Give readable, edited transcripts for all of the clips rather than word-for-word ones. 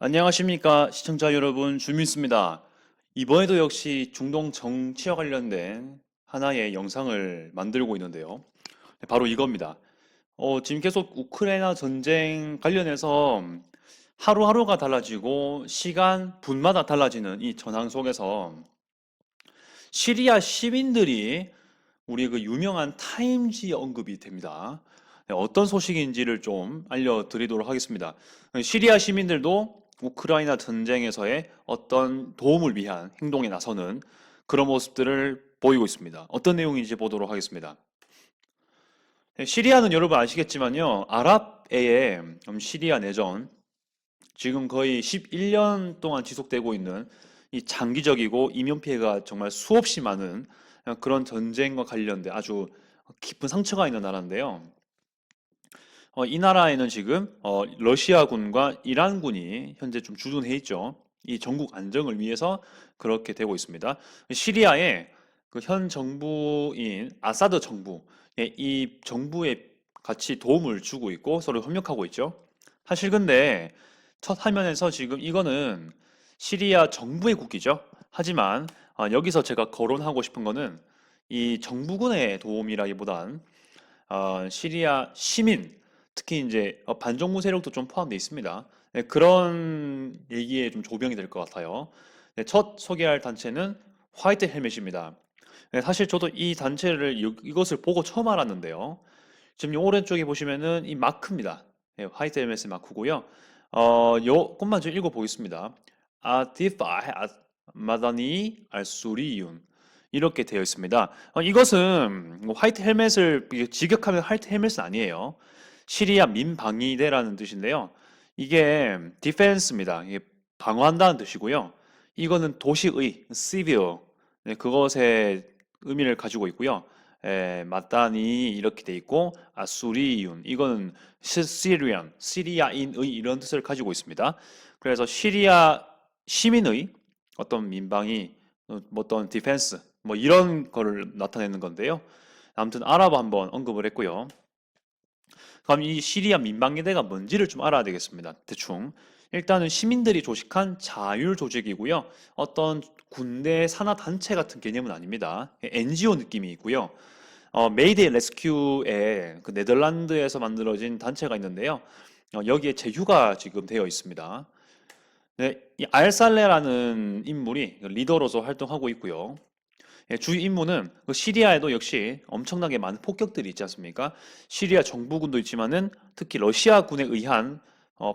안녕하십니까 시청자 여러분, 주민수입니다. 이번에도 역시 중동 정치와 관련된 하나의 영상을 만들고 있는데요. 바로 이겁니다. 지금 계속 우크라이나 전쟁 관련해서 하루하루가 달라지고 시간 분마다 달라지는 이 전황 속에서 시리아 시민들이 우리 그 유명한 타임지 언급이 됩니다. 네, 어떤 소식인지를 좀 알려드리도록 하겠습니다. 시리아 시민들도 우크라이나 전쟁에서의 어떤 도움을 위한 행동에 나서는 그런 모습들을 보이고 있습니다. 어떤 내용인지 보도록 하겠습니다. 네, 시리아는 여러분 아시겠지만요, 아랍에의 시리아 내전, 지금 거의 11년 동안 지속되고 있는 이 장기적이고 인명 피해가 정말 수없이 많은 그런 전쟁과 관련된 아주 깊은 상처가 있는 나라인데요. 이 나라에는 지금 러시아군과 이란군이 현재 좀 주둔해 있죠. 이 전국 안정을 위해서 그렇게 되고 있습니다. 시리아의 그 현 정부인 아사드 정부, 이 정부에 같이 도움을 주고 있고 서로 협력하고 있죠. 사실 근데 첫 화면에서 지금 이거는 시리아 정부의 국기죠. 하지만 여기서 제가 거론하고 싶은 거는 이 정부군의 도움이라기보단 시리아 시민, 특히 이제 반정부 세력도 좀 포함되어 있습니다. 네, 그런 얘기에 좀 조명이 될 것 같아요. 네, 첫 소개할 단체는 화이트 헬멧입니다. 네, 사실 저도 이 단체를 이것을 보고 처음 알았는데요. 지금 이 오른쪽에 보시면은 이 마크입니다. 네, 화이트 헬멧의 마크고요. 요 것만 좀 읽어보겠습니다. 아티파 마다니 알수리윤, 이렇게 되어 있습니다. 이것은 뭐 화이트 헬멧을 직역하면 화이트 헬멧은 아니에요. 시리아 민방위대라는 뜻인데요. 이게 디펜스입니다. 이게 방어한다는 뜻이고요. 이거는 도시의 civil, 네, 그것의 의미를 가지고 있고요. 마다니 이렇게 돼 있고 아수리윤, 이거는 시리안, 시리아인의 이런 뜻을 가지고 있습니다. 그래서 시리아 시민의 어떤 민방위, 뭐 어떤 디펜스, 뭐 이런 거를 나타내는 건데요. 아무튼 아랍어 한번 언급을 했고요. 그럼 이 시리아 민방위대가 뭔지를 좀 알아야 되겠습니다. 대충. 일단은 시민들이 조직한 자율 조직이고요. 어떤 군대 산하 단체 같은 개념은 아닙니다. NGO 느낌이 있고요. 메이데이 레스큐의 그 네덜란드에서 만들어진 단체가 있는데요. 여기에 제휴가 지금 되어 있습니다. 네, 이 알살레라는 인물이 리더로서 활동하고 있고요. 주 임무는 그 시리아에도 역시 엄청나게 많은 폭격들이 있지 않습니까? 시리아 정부군도 있지만은 특히 러시아군에 의한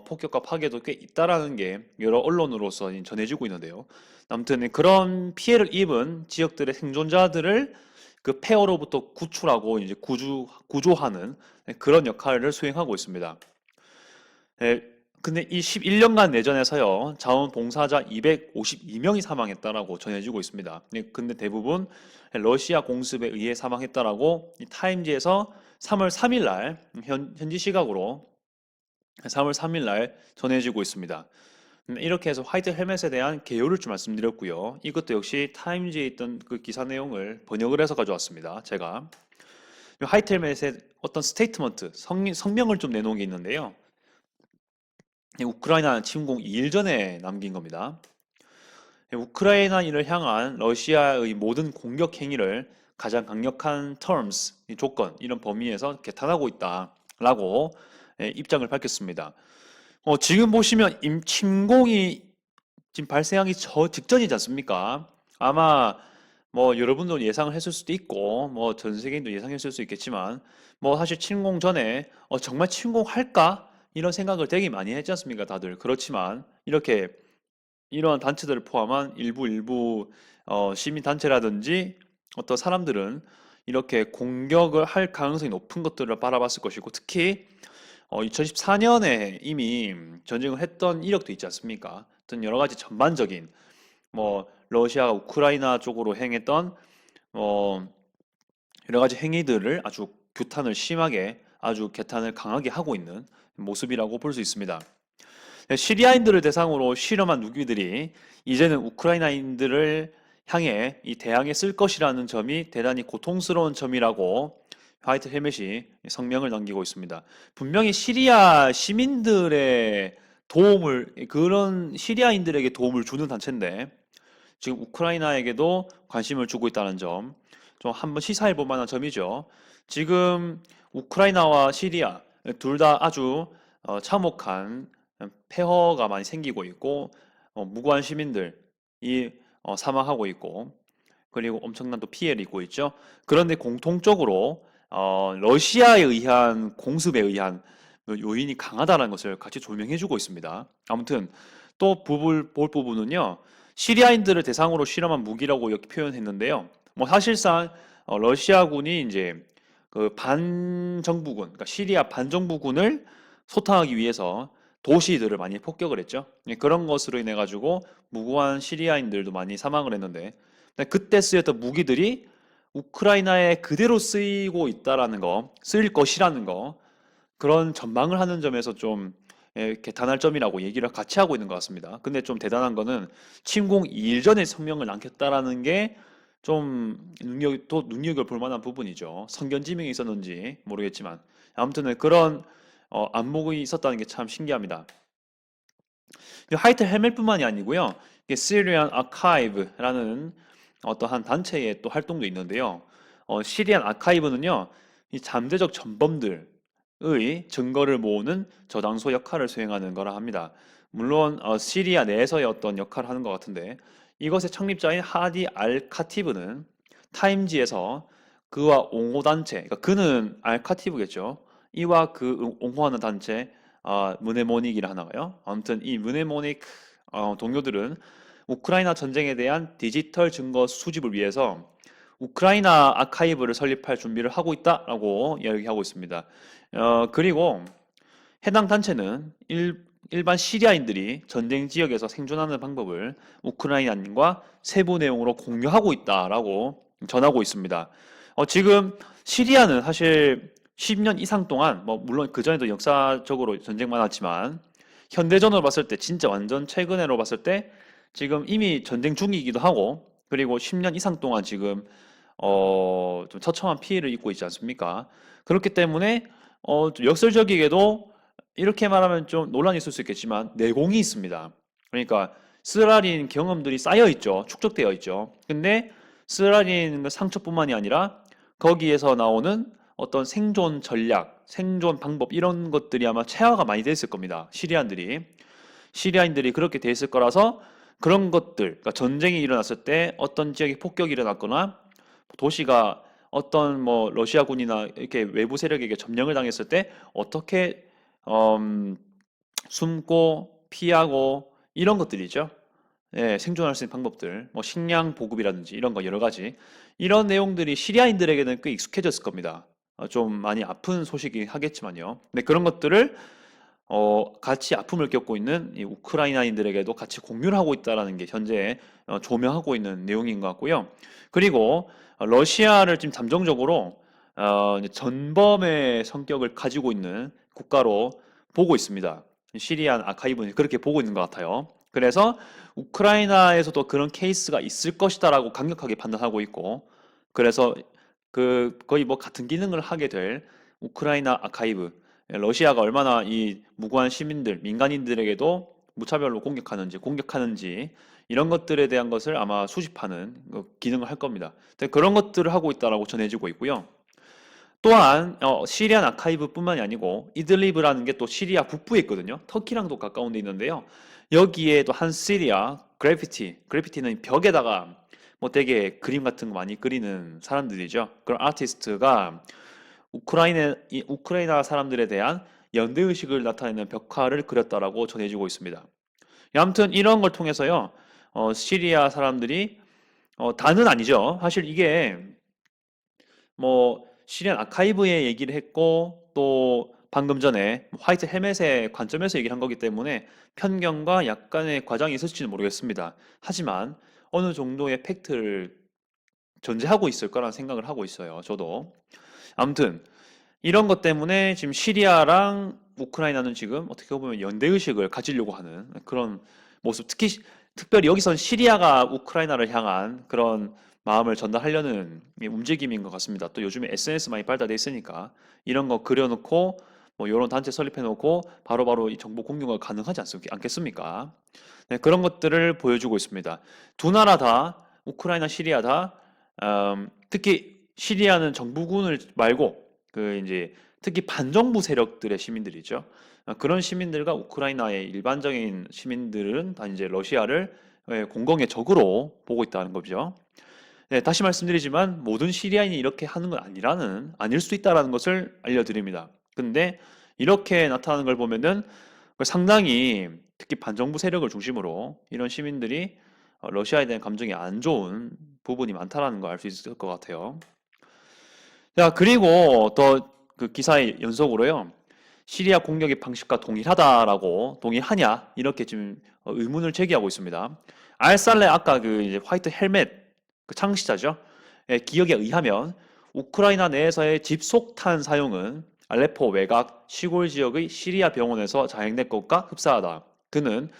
폭격과 파괴도 꽤 있다라는 게 여러 언론으로서 전해지고 있는데요. 아무튼 그런 피해를 입은 지역들의 생존자들을 그 폐허로부터 구출하고 이제 구조하는 그런 역할을 수행하고 있습니다. 예, 근데 이 11년간 내전에서요, 자원봉사자 252명이 사망했다라고 전해지고 있습니다. 근데 대부분 러시아 공습에 의해 사망했다라고 이 타임지에서 3월 3일 날, 현지 시각으로 3월 3일 날 전해지고 있습니다. 이렇게 해서 화이트 헬멧에 대한 개요를 좀 말씀드렸고요. 이것도 역시 타임지에 있던 그 기사 내용을 번역을 해서 가져왔습니다. 제가. 화이트 헬멧의 어떤 스테이트먼트, 성명을 좀 내놓은 게 있는데요. 우크라이나 침공 2일 전에 남긴 겁니다. 우크라이나인을 향한 러시아의 모든 공격 행위를 가장 강력한 terms, 이 조건, 이런 범위에서 개탄하고 있다라고 입장을 밝혔습니다. 지금 보시면 침공이 지금 발생하기 직전이지 않습니까? 아마 뭐 여러분도 예상을 했을 수도 있고 뭐 전 세계인도 예상했을 수 있겠지만 뭐 사실 침공 전에 정말 침공할까? 이런 생각을 되게 많이 했지 않습니까? 다들. 그렇지만 이렇게 이러한 단체들을 포함한 일부 시민 단체라든지 어떤 사람들은 이렇게 공격을 할 가능성이 높은 것들을 바라봤을 것이고, 특히 2014년에 이미 전쟁을 했던 이력도 있지 않습니까? 어떤 여러 가지 전반적인 뭐 러시아가 우크라이나 쪽으로 행했던 어, 여러 가지 행위들을 아주 규탄을 심하게, 아주 개탄을 강하게 하고 있는 모습이라고 볼 수 있습니다. 시리아인들을 대상으로 실험한 무기들이 이제는 우크라이나인들을 향해 이 대항에 쓸 것이라는 점이 대단히 고통스러운 점이라고 화이트 헬멧이 성명을 남기고 있습니다. 분명히 시리아 시민들의 그런 시리아인들에게 도움을 주는 단체인데, 지금 우크라이나에게도 관심을 주고 있다는 점, 좀 한번 시사해 볼 만한 점이죠. 지금 우크라이나와 시리아 둘 다 아주 참혹한 폐허가 많이 생기고 있고, 무고한 시민들이 사망하고 있고, 그리고 엄청난 또 피해를 입고 있죠. 그런데 공통적으로 러시아에 의한 공습에 의한 요인이 강하다는 것을 같이 조명해주고 있습니다. 아무튼 또 볼 부분은요. 시리아인들을 대상으로 실험한 무기라고 이렇게 표현했는데요. 뭐 사실상 러시아군이 이제 그 반정부군, 그러니까 시리아 반정부군을 소탕하기 위해서 도시들을 많이 폭격을 했죠. 예, 그런 것으로 인해 가지고 무고한 시리아인들도 많이 사망을 했는데, 그때 쓰였던 무기들이 우크라이나에 그대로 쓰이고 있다라는 거, 쓰일 것이라는 거, 그런 전망을 하는 점에서 좀 이렇게 단할점이라고 얘기를 같이 하고 있는 것 같습니다. 근데 좀 대단한 거는 침공 2일 전에 성명을 남겼다라는 게 좀 눈여겨볼 만한 부분이죠. 선견지명이 있었는지 모르겠지만 아무튼 그런 안목이 있었다는 게 참 신기합니다. 하이트 헬멧뿐만이 아니고요. 이게 시리안 아카이브라는 어떠한 단체의 또 활동도 있는데요. 시리안 아카이브는요, 이 잠재적 전범들의 증거를 모으는 저장소 역할을 수행하는 거라 합니다. 물론 시리아 내에서의 어떤 역할을 하는 것 같은데, 이것의 창립자인 하디 알 카티브는 타임지에서 그와 옹호 단체, 그러니까 그는 알 카티브겠죠. 이와 그 옹호하는 단체 무네모닉이라 하나요? 아무튼 이 무네모닉 동료들은 우크라이나 전쟁에 대한 디지털 증거 수집을 위해서 우크라이나 아카이브를 설립할 준비를 하고 있다라고 이야기하고 있습니다. 그리고 해당 단체는 일반 시리아인들이 전쟁 지역에서 생존하는 방법을 우크라이나인과 세부 내용으로 공유하고 있다라고 전하고 있습니다. 지금 시리아는 사실 10년 이상 동안, 뭐 물론 그전에도 역사적으로 전쟁 많았지만 현대전으로 봤을 때 진짜 완전 최근으로 봤을 때 지금 이미 전쟁 중이기도 하고, 그리고 10년 이상 동안 지금 좀 처참한 피해를 입고 있지 않습니까? 그렇기 때문에 좀 역설적이게도 이렇게 말하면 좀 논란이 있을 수 있겠지만 내공이 있습니다. 그러니까 쓰라린 경험들이 쌓여 있죠. 축적되어 있죠. 근데 쓰라린 그 상처뿐만이 아니라 거기에서 나오는 어떤 생존 전략, 생존 방법 이런 것들이 아마 체화가 많이 됐을 겁니다. 시리아인들이 그렇게 돼 있을 거라서 그런 것들, 그러니까 전쟁이 일어났을 때 어떤 지역에 폭격이 일어났거나 도시가 어떤 뭐 러시아군이나 이렇게 외부 세력에게 점령을 당했을 때 어떻게 숨고 피하고 이런 것들이죠. 예, 생존할 수 있는 방법들, 뭐 식량 보급이라든지 이런 거 여러 가지 이런 내용들이 시리아인들에게는 꽤 익숙해졌을 겁니다. 좀 많이 아픈 소식이 하겠지만요. 근데 그런 것들을 같이 아픔을 겪고 있는 이 우크라이나인들에게도 같이 공유를 하고 있다라는 게 현재 조명하고 있는 내용인 것 같고요. 그리고 러시아를 지금 잠정적으로 이제 전범의 성격을 가지고 있는 국가로 보고 있습니다. 시리안 아카이브는 그렇게 보고 있는 것 같아요. 그래서 우크라이나에서도 그런 케이스가 있을 것이다라고 강력하게 판단하고 있고, 그래서 그 거의 뭐 같은 기능을 하게 될 우크라이나 아카이브, 러시아가 얼마나 이 무고한 시민들, 민간인들에게도 무차별로 공격하는지 이런 것들에 대한 것을 아마 수집하는 기능을 할 겁니다. 그런 것들을 하고 있다라고 전해지고 있고요. 또한 시리안 아카이브뿐만이 아니고 이들리브라는 게 또 시리아 북부에 있거든요. 터키랑도 가까운 데 있는데요. 여기에 또 한 시리아 그래피티는 벽에다가 뭐 되게 그림 같은 거 많이 그리는 사람들이죠. 그런 아티스트가 우크라이나 사람들에 대한 연대의식을 나타내는 벽화를 그렸다라고 전해지고 있습니다. 아무튼 이런 걸 통해서요, 시리아 사람들이 다는 아니죠. 사실 이게 뭐 시리안 아카이브의 얘기를 했고 또 방금 전에 화이트 헬멧의 관점에서 얘기를 한 거기 때문에 편견과 약간의 과장이 있을지는 모르겠습니다. 하지만 어느 정도의 팩트를 존재하고 있을 거라는 생각을 하고 있어요. 저도. 아무튼 이런 것 때문에 지금 시리아랑 우크라이나는 지금 어떻게 보면 연대의식을 가지려고 하는 그런 모습, 특별히 여기선 시리아가 우크라이나를 향한 그런 마음을 전달하려는 움직임인 것 같습니다. 또 요즘에 SNS 많이 발달돼 있으니까 이런 거 그려놓고 뭐 이런 단체 설립해 놓고 바로바로 이 정보 공유가 가능하지 않겠습니까? 네, 그런 것들을 보여주고 있습니다. 두 나라 다 우크라이나, 시리아 다 특히 시리아는 정부군을 말고 그 이제 특히 반정부 세력들의 시민들이죠. 그런 시민들과 우크라이나의 일반적인 시민들은 다 이제 러시아를 공공의 적으로 보고 있다는 거죠. 네, 다시 말씀드리지만 모든 시리아인이 이렇게 하는 건 아닐 수 있다라는 것을 알려드립니다. 근데 이렇게 나타나는 걸 보면은 상당히 특히 반정부 세력을 중심으로 이런 시민들이 러시아에 대한 감정이 안 좋은 부분이 많다라는 걸 알 수 있을 것 같아요. 자, 그리고 또 그 기사의 연속으로요. 시리아 공격의 방식과 동일하냐 이렇게 지금 의문을 제기하고 있습니다. 알살레 아까 그 이제 화이트 헬멧 그 창시자죠. 예, 기억에 의하면 우크라이나 내에서의 집속탄 사용은 알레포 외곽 시골 지역의 시리아 병원에서 자행된 것과 흡사하다. 그는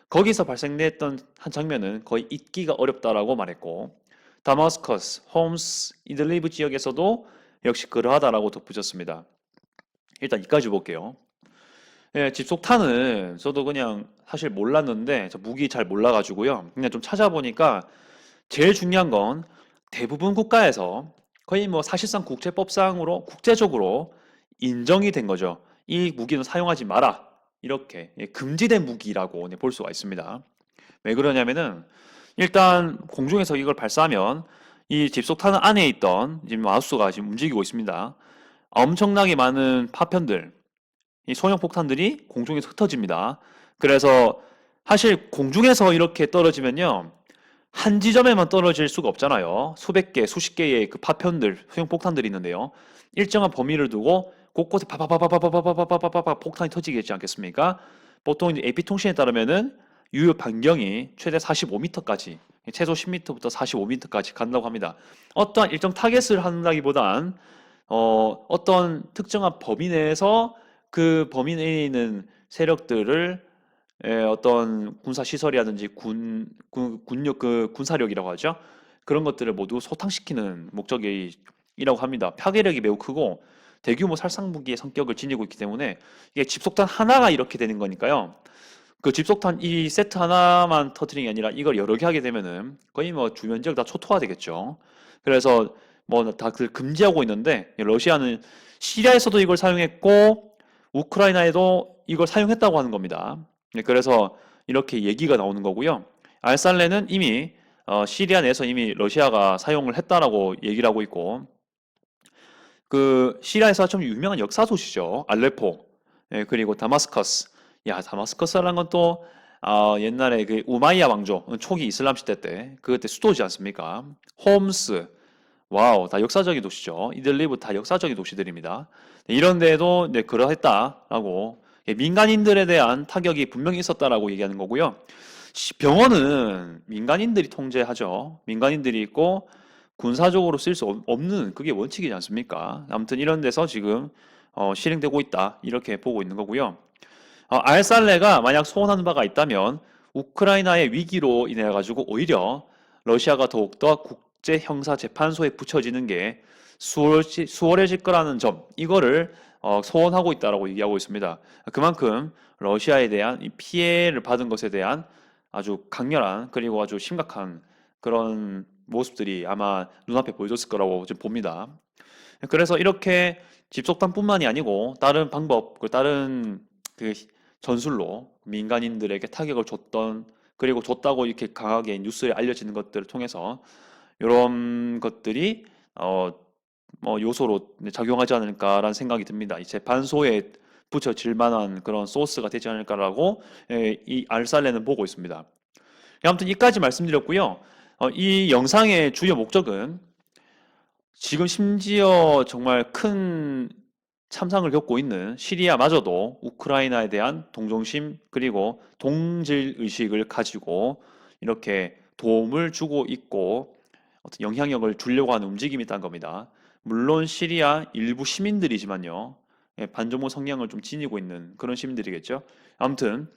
거기서 발생됐던 한 장면은 거의 잊기가 어렵다라고 말했고 다마스커스, 홈스, 이들리브 지역에서도 역시 그러하다라고 덧붙였습니다. 일단 이까지 볼게요. 예, 집속탄은 저도 그냥 사실 몰랐는데 저 무기 잘 몰라가지고요. 그냥 좀 찾아보니까 제일 중요한 건 대부분 국가에서 거의 뭐 사실상 국제법상으로 국제적으로 인정이 된 거죠. 이 무기는 사용하지 마라. 이렇게 금지된 무기라고 볼 수가 있습니다. 왜 그러냐면은 일단 공중에서 이걸 발사하면 이 집속탄 안에 있던 지금 마우스가 지금 움직이고 있습니다. 엄청나게 많은 파편들, 이 소형 폭탄들이 공중에서 흩어집니다. 그래서 사실 공중에서 이렇게 떨어지면요. 한 지점에만 떨어질 수가 없잖아요. 수백 개, 수십 개의 그 파편들, 소형 폭탄들이 있는데요. 일정한 범위를 두고 곳곳에 파파파파파파파파파파파 폭탄이 터지겠지 않겠습니까? 보통 이제 AP 통신에 따르면은 유효 반경이 최대 45m까지, 최소 10m부터 45m까지 간다고 합니다. 어떠한 일정 타겟을 한다기보단 어떤 특정한 범위 내에서 그 범위 내에 있는 세력들을 어떤 군사 시설이라든지 군력 군사력이라고 하죠. 그런 것들을 모두 소탕시키는 목적이라고 합니다. 파괴력이 매우 크고 대규모 살상 무기의 성격을 지니고 있기 때문에 이게 집속탄 하나가 이렇게 되는 거니까요. 그 집속탄 이 세트 하나만 터트리는 게 아니라 이걸 여러 개 하게 되면은 거의 뭐 주변 지역 다 초토화되겠죠. 그래서 뭐 다 그 금지하고 있는데 러시아는 시리아에서도 이걸 사용했고 우크라이나에도 이걸 사용했다고 하는 겁니다. 그래서 이렇게 얘기가 나오는 거고요. 알살레는 이미 시리아 내에서 이미 러시아가 사용을 했다라고 얘기를 하고 있고 그 시리아에서 좀 유명한 역사 도시죠. 알레포 그리고 다마스커스. 야, 다마스커스라는 건 또 옛날에 그 우마이야 왕조 초기 이슬람 시대 때 그때 수도지 않습니까? 홈스 와우, 다 역사적인 도시죠. 이들리브 다 역사적인 도시들입니다. 이런 데에도 그러했다라고 민간인들에 대한 타격이 분명히 있었다라고 얘기하는 거고요. 병원은 민간인들이 통제하죠. 민간인들이 있고 군사적으로 쓸 수 없는 그게 원칙이지 않습니까? 아무튼 이런 데서 지금 실행되고 있다 이렇게 보고 있는 거고요. 알살레가 만약 소원하는 바가 있다면 우크라이나의 위기로 인해 가지고 오히려 러시아가 더욱더 국제형사재판소에 붙여지는 게 수월해질 거라는 점 이거를 소원하고 있다라고 얘기하고 있습니다. 그만큼 러시아에 대한 이 피해를 받은 것에 대한 아주 강렬한 그리고 아주 심각한 그런 모습들이 아마 눈앞에 보여줬을 거라고 지금 봅니다. 그래서 이렇게 집속탄뿐만이 아니고 다른 방법, 다른 그 전술로 민간인들에게 타격을 줬던 그리고 줬다고 이렇게 강하게 뉴스에 알려지는 것들을 통해서 이런 것들이 뭐 요소로 작용하지 않을까라는 생각이 듭니다. 이 재판소에 붙여질 만한 그런 소스가 되지 않을까라고 이 알살레는 보고 있습니다. 아무튼 이까지 말씀드렸고요. 이 영상의 주요 목적은 지금 심지어 정말 큰 참상을 겪고 있는 시리아마저도 우크라이나에 대한 동정심 그리고 동질 의식을 가지고 이렇게 도움을 주고 있고 어떤 영향력을 주려고 하는 움직임이 있다는 겁니다. 물론 시리아 일부 시민들이지만요. 반정부 성향을 좀 지니고 있는 그런 시민들이겠죠. 아무튼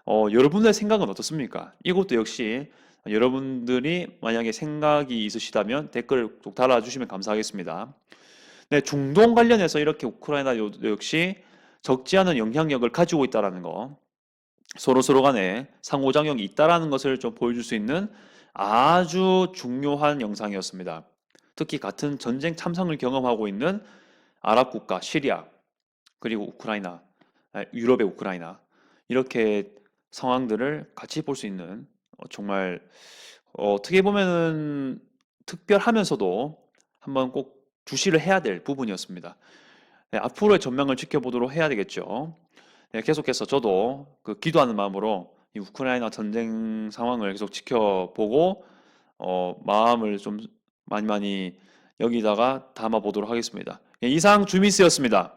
여러분의 생각은 어떻습니까? 이것도 역시 여러분들이 만약에 생각이 있으시다면 댓글을 꼭 달아주시면 감사하겠습니다. 네, 중동 관련해서 이렇게 우크라이나 역시 적지 않은 영향력을 가지고 있다라는 거, 서로 간에 상호작용이 있다라는 것을 좀 보여줄 수 있는 아주 중요한 영상이었습니다. 특히 같은 전쟁 참상을 경험하고 있는 아랍 국가 시리아 그리고 우크라이나, 유럽의 우크라이나 이렇게 상황들을 같이 볼 수 있는 정말 어떻게 보면은 특별하면서도 한번 꼭 주시를 해야 될 부분이었습니다. 네, 앞으로의 전망을 지켜보도록 해야 되겠죠. 네, 계속해서 저도 그 기도하는 마음으로 이 우크라이나 전쟁 상황을 계속 지켜보고 마음을 좀 많이 여기다가 담아보도록 하겠습니다. 예, 이상 주미스였습니다.